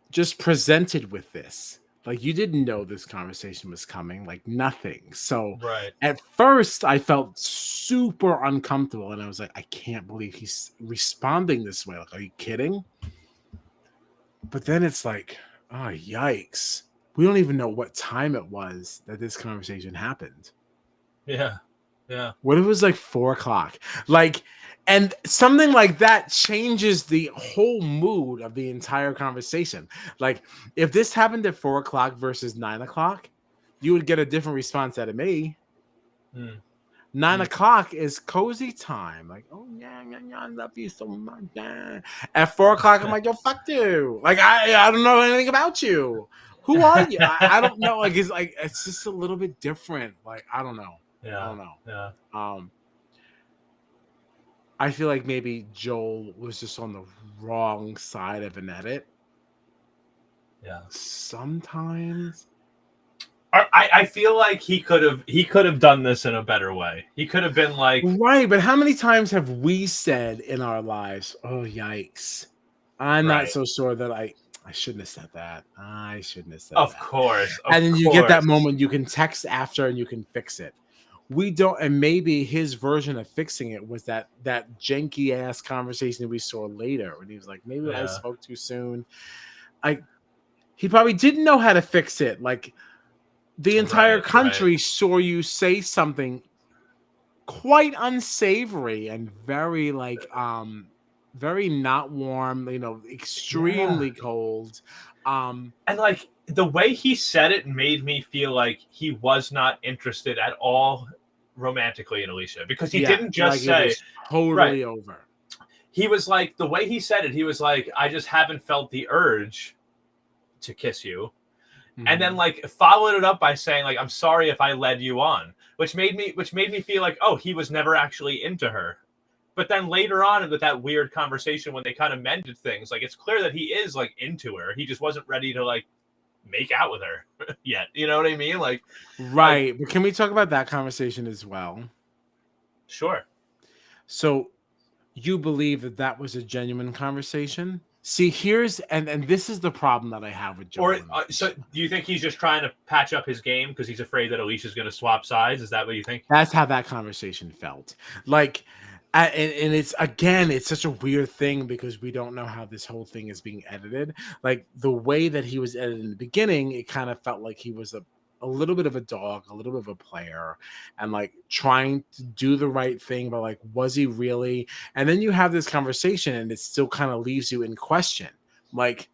Speaker 1: just presented with this. Like, you didn't know this conversation was coming, like nothing. So at first I felt super uncomfortable and I was like, I can't believe he's responding this way. Like, are you kidding? But then it's like, oh, yikes. We don't even know what time it was that this conversation happened.
Speaker 2: Yeah. Yeah.
Speaker 1: What if it was like 4:00? Like, and something like that changes the whole mood of the entire conversation. Like, if this happened at 4:00 versus 9:00, you would get a different response out of me. 9:00 is cozy time. Like, oh yeah, I love you so much. Yeah. At 4:00, I'm like, yo, fuck you. Like, I don't know anything about you. Who are you? I don't know. Like, it's just a little bit different. Like, I don't know.
Speaker 2: Yeah.
Speaker 1: I don't know.
Speaker 2: Yeah.
Speaker 1: I feel like maybe Joel was just on the wrong side of an edit.
Speaker 2: Yeah.
Speaker 1: Sometimes.
Speaker 2: I I feel like he could have done this in a better way. He could have been like,
Speaker 1: right, but how many times have we said in our lives, "Oh, yikes. I'm not
Speaker 2: right.
Speaker 1: so sure that I shouldn't have said that. I shouldn't have said
Speaker 2: Of
Speaker 1: that."
Speaker 2: course, of
Speaker 1: And then you get that
Speaker 2: course.
Speaker 1: moment you can text after and you can fix it. We don't, and maybe his version of fixing it was that janky ass conversation that we saw later when he was like, maybe I
Speaker 2: Yeah.
Speaker 1: spoke too soon. He probably didn't know how to fix it. Like the entire
Speaker 2: Right, right.
Speaker 1: country saw you say something quite unsavory and very very not warm,
Speaker 2: Yeah.
Speaker 1: extremely cold. Um
Speaker 2: And like the way he said it made me feel like he was not interested at all romantically in Alicia, because he
Speaker 1: yeah,
Speaker 2: didn't just
Speaker 1: like it
Speaker 2: say,
Speaker 1: was
Speaker 2: right.
Speaker 1: totally over.
Speaker 2: He was like, the way he said it, he was like, I just haven't felt the urge to kiss you. And then
Speaker 1: Mhm.
Speaker 2: like followed it up by saying like, I'm sorry if I led you on, which made me feel like, oh, he was never actually into her. But then later on with that weird conversation when they kind of mended things, like it's clear that he is like into her. He just wasn't ready to like make out with her yet. You know what I mean? Like
Speaker 1: Right, but can we talk about that conversation as well?
Speaker 2: sure.
Speaker 1: So you believe that that was a genuine conversation? See, here's and this is the problem that I have with
Speaker 2: Or
Speaker 1: Joel and
Speaker 2: so
Speaker 1: Alicia.
Speaker 2: do you think he's just trying to patch up his game because he's afraid that Alicia's going to swap sides? Is that what you think?
Speaker 1: That's how that conversation felt. Like, and it's again, it's such a weird thing because we don't know how this whole thing is being edited. Like the way that he was edited in the beginning, it kind of felt like he was a little bit of a dog, a little bit of a player, and like trying to do the right thing, but like, was he really? And then you have this conversation, and it still kind of leaves you in question. Like,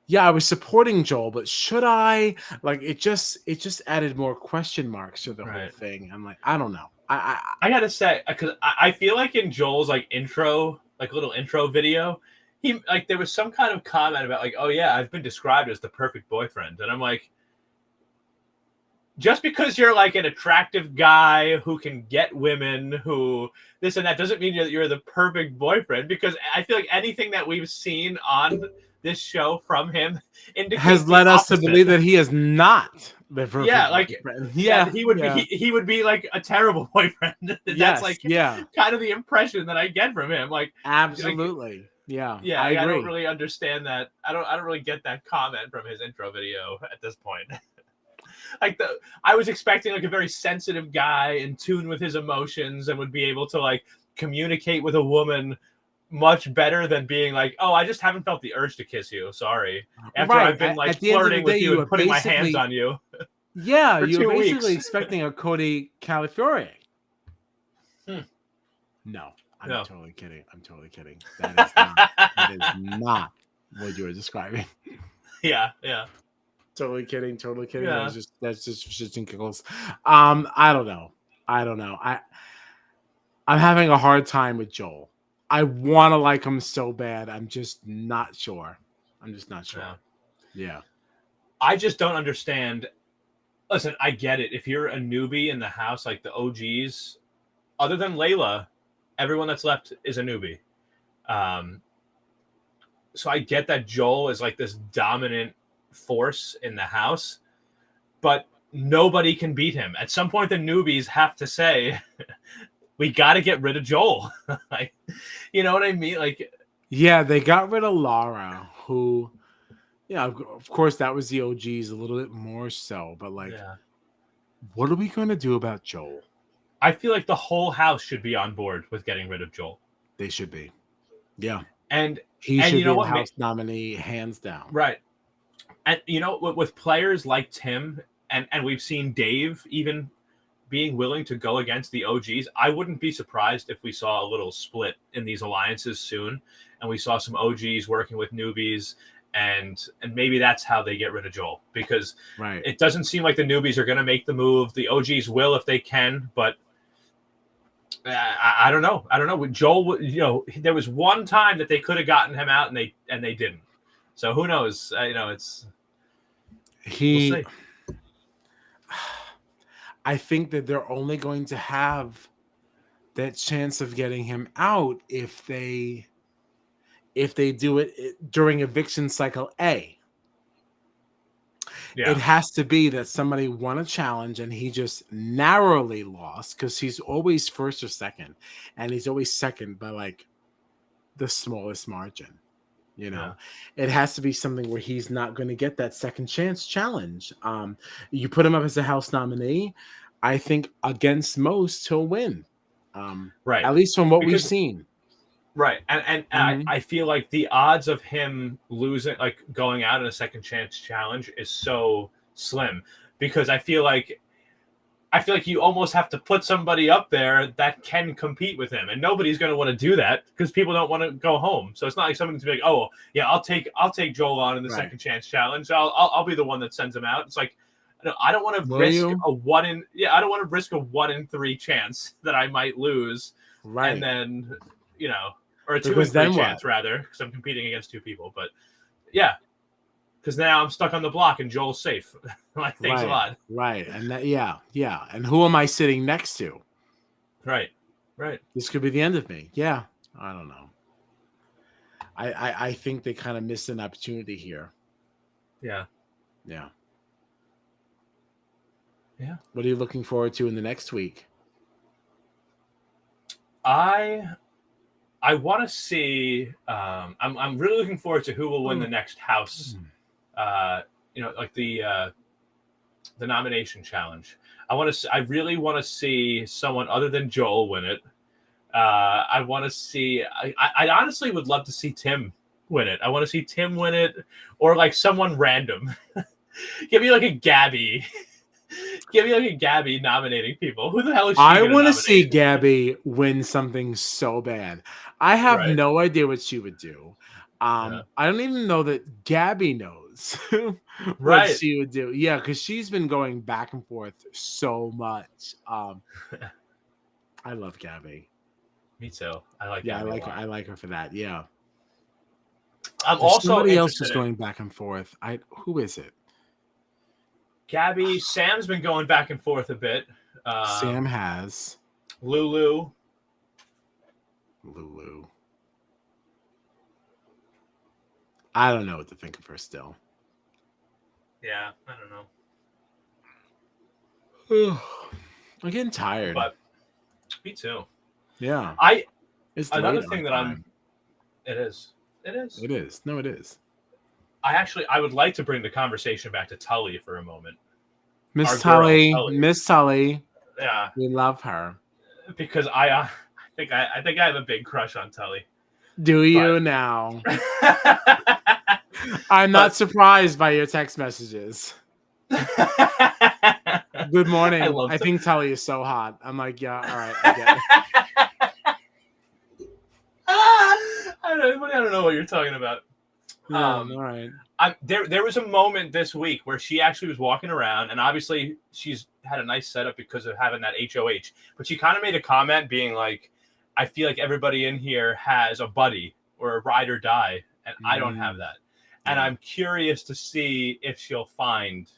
Speaker 1: yeah, I was supporting Joel, but should I? Like it just added more question marks to the whole
Speaker 2: Right.
Speaker 1: thing. I'm like, I don't know.
Speaker 2: I gotta say, because I feel like in Joel's like intro, like little intro video, he like there was some kind of comment about like, oh yeah, I've been described as the perfect boyfriend, and I'm like, just because you're like an attractive guy who can get women, who this and that, doesn't mean that you're the perfect boyfriend. Because I feel like anything that we've seen on this show from him indicates
Speaker 1: has
Speaker 2: the
Speaker 1: led us to
Speaker 2: opposite.
Speaker 1: believe that he is not the
Speaker 2: Yeah,
Speaker 1: perfect
Speaker 2: like
Speaker 1: boyfriend.
Speaker 2: yeah,
Speaker 1: Yeah, yeah,
Speaker 2: he would be like a terrible boyfriend. That's
Speaker 1: yes,
Speaker 2: like
Speaker 1: yeah,
Speaker 2: kind of the impression that I get from him. Like
Speaker 1: absolutely. Yeah,
Speaker 2: yeah,
Speaker 1: I
Speaker 2: like, I don't
Speaker 1: agree.
Speaker 2: really understand that. I don't really get that comment from his intro video at this point. I was expecting like a very sensitive guy in tune with his emotions and would be able to like communicate with a woman much better than being like, oh, I just haven't felt the urge to kiss you. Sorry. After
Speaker 1: Right.
Speaker 2: I've been like
Speaker 1: At the end of the
Speaker 2: flirting
Speaker 1: day,
Speaker 2: with you
Speaker 1: you
Speaker 2: and
Speaker 1: were
Speaker 2: putting my hands
Speaker 1: basically,
Speaker 2: on you
Speaker 1: yeah,
Speaker 2: for
Speaker 1: you were
Speaker 2: 2 weeks.
Speaker 1: basically expecting a Cody Calafiore.
Speaker 2: Hmm.
Speaker 1: No, I'm
Speaker 2: No.
Speaker 1: totally kidding. I'm totally kidding. That is not what you were describing.
Speaker 2: Yeah, yeah.
Speaker 1: Totally kidding. Totally kidding.
Speaker 2: Yeah.
Speaker 1: That's just shits and giggles. I don't know. I don't know. I'm having a hard time with Joel. I want to like him so bad. I'm just not sure. I'm just not
Speaker 2: Yeah.
Speaker 1: sure. Yeah.
Speaker 2: I just don't understand. Listen, I get it. If you're a newbie in the house, like the OGs, other than Layla, everyone that's left is a newbie. Um, so I get that Joel is like this dominant force in the house, but nobody can beat him. At some point, the newbies have to say, "We got to get rid of Joel." Like, you know what I mean? Like,
Speaker 1: Yeah, they got rid of Lara, who, yeah, of course, that was the OGs a little bit more so, but like,
Speaker 2: yeah,
Speaker 1: what are we going to do about Joel?
Speaker 2: I feel like the whole house should be on board with getting rid of Joel.
Speaker 1: They should be. Yeah.
Speaker 2: And
Speaker 1: He
Speaker 2: and
Speaker 1: should
Speaker 2: you know
Speaker 1: be the
Speaker 2: what?
Speaker 1: House nominee, hands down.
Speaker 2: Right. And you know, with players like Tim, and we've seen Dave even being willing to go against the OGs, I wouldn't be surprised if we saw a little split in these alliances soon, and we saw some OGs working with newbies, and maybe that's how they get rid of Joel, because
Speaker 1: Right.
Speaker 2: it doesn't seem like the newbies are going to make the move. The OGs will if they can, but I don't know. I don't know. With Joel, you know, there was one time that they could have gotten him out, and they didn't. So who knows? You know, we'll
Speaker 1: He,
Speaker 2: see.
Speaker 1: I think that they're only going to have that chance of getting him out if they do it during eviction cycle A. it has to be that somebody won a challenge and he just narrowly lost, because he's always first or second, and he's always second by like the smallest margin. You know, it has to be something where he's not going to get that second chance challenge. You put him up as a House nominee, I think against most he'll win.
Speaker 2: Right.
Speaker 1: At least from what we've seen.
Speaker 2: Right. And I feel like the odds of him losing, like going out in a second chance challenge, is so slim, because I feel like you almost have to put somebody up there that can compete with him, and nobody's going to want to do that because people don't want to go home. So it's not like someone's be like, oh yeah, I'll take Joel on in the second chance challenge. I'll be the one that sends him out. It's like, I don't want to risk a 1 in 3 chance that I might lose, and then or a 2 in 3 chance rather, because I'm competing against 2 people. But yeah. Because now I'm stuck on the block and Joel's safe. Like, thanks a lot.
Speaker 1: Right. And that, yeah. And who am I sitting next to?
Speaker 2: Right.
Speaker 1: This could be the end of me. Yeah. I don't know. I think they kind of missed an opportunity here.
Speaker 2: Yeah.
Speaker 1: What are you looking forward to in the next week?
Speaker 2: I want to see. I'm really looking forward to who will win the next house. Like the nomination challenge. I really want to see someone other than Joel win it. I want to see. I honestly would love to see Tim win it. I want to see Tim win it, or like someone random. Give me like a Gabby. Give me like a Gabby nominating people. Who the hell is she?
Speaker 1: I want to see Gabby win something so bad. I have no idea what she would do. I don't even know that Gabby knows what she would do. Yeah, because she's been going back and forth so much. I love Gabby.
Speaker 2: Me too. I like.
Speaker 1: Yeah,
Speaker 2: Gabby
Speaker 1: I like her for that. Yeah.
Speaker 2: I'm also
Speaker 1: somebody else is going back and forth. Who is it?
Speaker 2: Gabby. Sam's been going back and forth a bit.
Speaker 1: Sam has.
Speaker 2: Lulu.
Speaker 1: I don't know what to think of her still.
Speaker 2: Yeah, I don't know.
Speaker 1: I'm getting tired.
Speaker 2: But me too.
Speaker 1: Yeah.
Speaker 2: It's another thing that I'm. It is.
Speaker 1: No, it is.
Speaker 2: I would like to bring the conversation back to Tully for a moment.
Speaker 1: Miss Tully.
Speaker 2: Yeah,
Speaker 1: we love her
Speaker 2: because I think I have a big crush on Tully.
Speaker 1: Do you now? I'm not surprised by your text messages. Good morning. I think Tully is so hot. I'm like, yeah, all right, I get it.
Speaker 2: I don't know what you're talking about.
Speaker 1: All right.
Speaker 2: There was a moment this week where she actually was walking around, and obviously she's had a nice setup because of having that HOH. But she kind of made a comment being like, I feel like everybody in here has a buddy or a ride or die, and I don't have that. And I'm curious to see if she'll find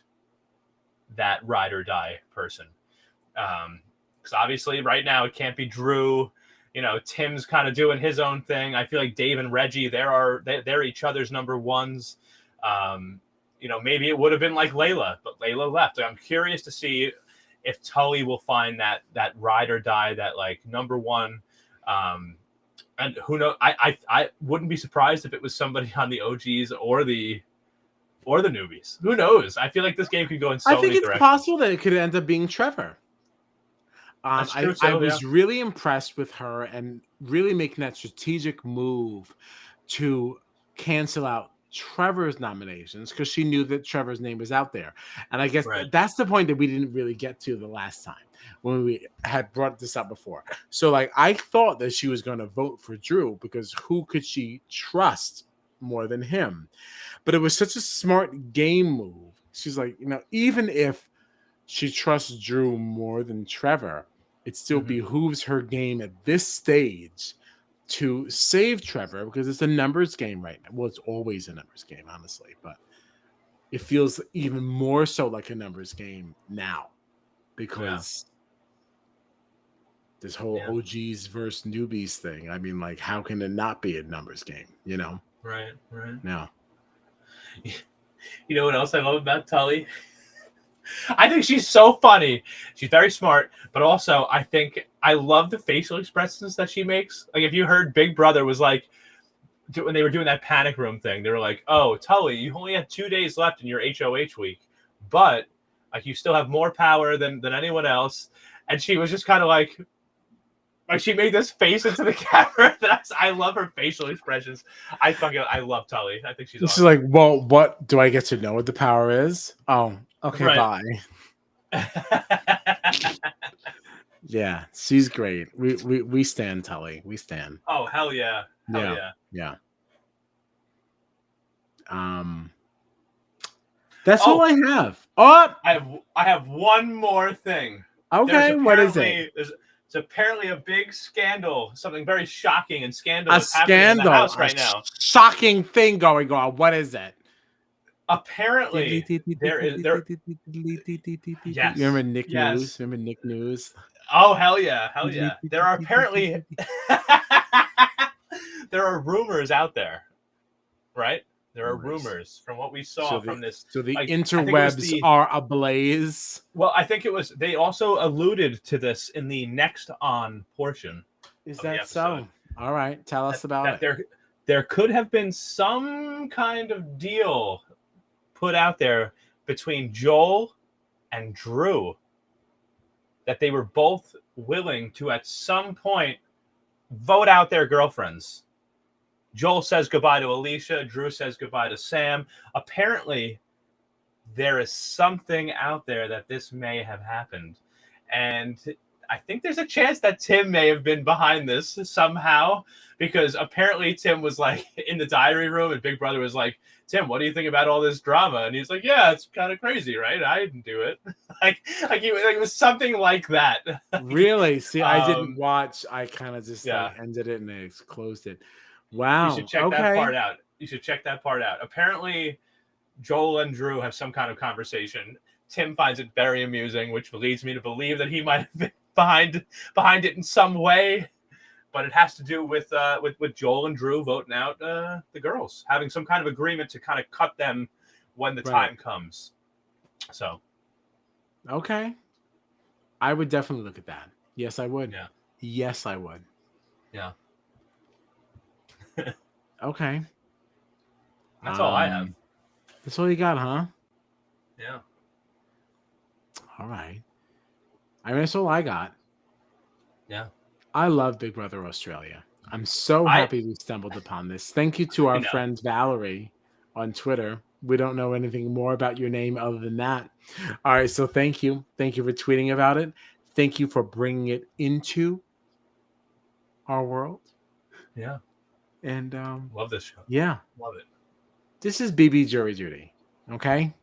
Speaker 2: that ride or die person. Because obviously right now it can't be Drew. Tim's kind of doing his own thing. I feel like Dave and Reggie, they're each other's number ones. Maybe it would have been like Layla, but Layla left. I'm curious to see if Tully will find that ride or die, that like number one. And who knows? I wouldn't be surprised if it was somebody on the OGs or the newbies. Who knows? I feel like this game could go in so many directions.
Speaker 1: I think it's possible that it could end up being Trevor. I was really impressed with her and really making that strategic move to cancel out Trevor's nominations because she knew that Trevor's name was out there. And I guess that's the point that we didn't really get to the last time when we had brought this up before. So like, I thought that she was going to vote for Drew because who could she trust more than him? But it was such a smart game move. She's like, even if she trusts Drew more than Trevor, it still behooves her game at this stage to save Trevor because it's a numbers game right now. Well, it's always a numbers game, honestly, but it feels even more so like a numbers game now because this whole OGs versus newbies thing. I mean, like, how can it not be a numbers game,
Speaker 2: Right.
Speaker 1: No.
Speaker 2: You know what else I love about Tully? I think she's so funny. She's very smart, but also I think I love the facial expressions that she makes. Like if you heard Big Brother was like when they were doing that panic room thing, they were like, "Oh, Tully, you only have 2 days left in your HOH week, but like you still have more power than anyone else." And she was just kind of like she made this face into the camera. I love her facial expressions. I love Tully. I think she's awesome.
Speaker 1: She's like, well, what do I get to know what the power is? Oh, okay,
Speaker 2: right.
Speaker 1: bye. Yeah, she's great. We stand Tully. We stand.
Speaker 2: Oh hell yeah. Hell
Speaker 1: yeah. That's all I have. Oh,
Speaker 2: I have one more thing.
Speaker 1: Okay, what is it?
Speaker 2: It's apparently a big scandal, something very shocking and scandalous happening in the house right now.
Speaker 1: Shocking thing going on. What is it?
Speaker 2: Apparently, there. Yes.
Speaker 1: You remember Nick News? Remember Nick News?
Speaker 2: Oh hell yeah, hell yeah! There are apparently there are rumors out there, right? There are rumors from what we saw from this.
Speaker 1: So the interwebs are ablaze.
Speaker 2: Well, I think it was. They also alluded to this in the next on portion.
Speaker 1: Is that so? All right, tell us about it.
Speaker 2: There could have been some kind of deal put out there between Joel and Drew that they were both willing to at some point vote out their girlfriends. Joel says goodbye to Alicia. Drew says goodbye to Sam. Apparently, there is something out there that this may have happened. And I think there's a chance that Tim may have been behind this somehow, because apparently Tim was like in the diary room and Big Brother was like, Tim, what do you think about all this drama? And he's like, yeah, it's kind of crazy, right? I didn't do it. It was something like that.
Speaker 1: Really? See, I didn't watch. I kind of just ended it and I closed it. Wow.
Speaker 2: You should check that part out. You should check that part out. Apparently, Joel and Drew have some kind of conversation. Tim finds it very amusing, which leads me to believe that he might have been behind it in some way. But it has to do with Joel and Drew voting out the girls, having some kind of agreement to kind of cut them when the time comes. So,
Speaker 1: okay, I would definitely look at that. Yes, I would.
Speaker 2: Yeah.
Speaker 1: Yes, I would.
Speaker 2: Yeah.
Speaker 1: Okay.
Speaker 2: That's all I have.
Speaker 1: That's all you got, huh?
Speaker 2: Yeah.
Speaker 1: All right. I mean, that's all I got.
Speaker 2: Yeah.
Speaker 1: I love Big Brother Australia. I'm so happy we stumbled upon this. Thank you to our friend Valerie on Twitter. We don't know anything more about your name other than that. All right, so thank you. Thank you for tweeting about it. Thank you for bringing it into our world.
Speaker 2: Yeah.
Speaker 1: And
Speaker 2: love this show.
Speaker 1: Yeah.
Speaker 2: Love it.
Speaker 1: This is BB Jury Duty. Okay?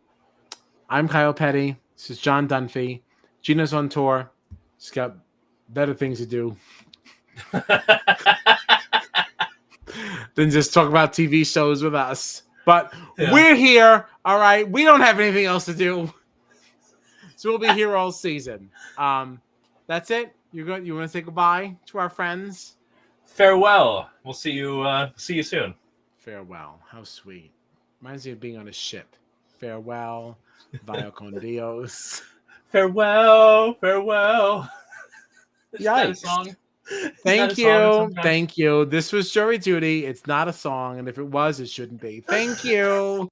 Speaker 1: I'm Kyle Petty. This is John Dunphy. Gina's on tour. She's got better things to do than just talk about TV shows with us. But we're here, all right? We don't have anything else to do. So we'll be here all season. That's it? You want to say goodbye to our friends?
Speaker 2: Farewell. We'll see you soon.
Speaker 1: Farewell. How sweet. Reminds me of being on a ship. Farewell. Vaya con Dios.
Speaker 2: Farewell. Farewell.
Speaker 1: Yikes.
Speaker 2: Song?
Speaker 1: Thank you. Thank you. This was Jury Duty. It's not a song. And if it was, it shouldn't be. Thank you.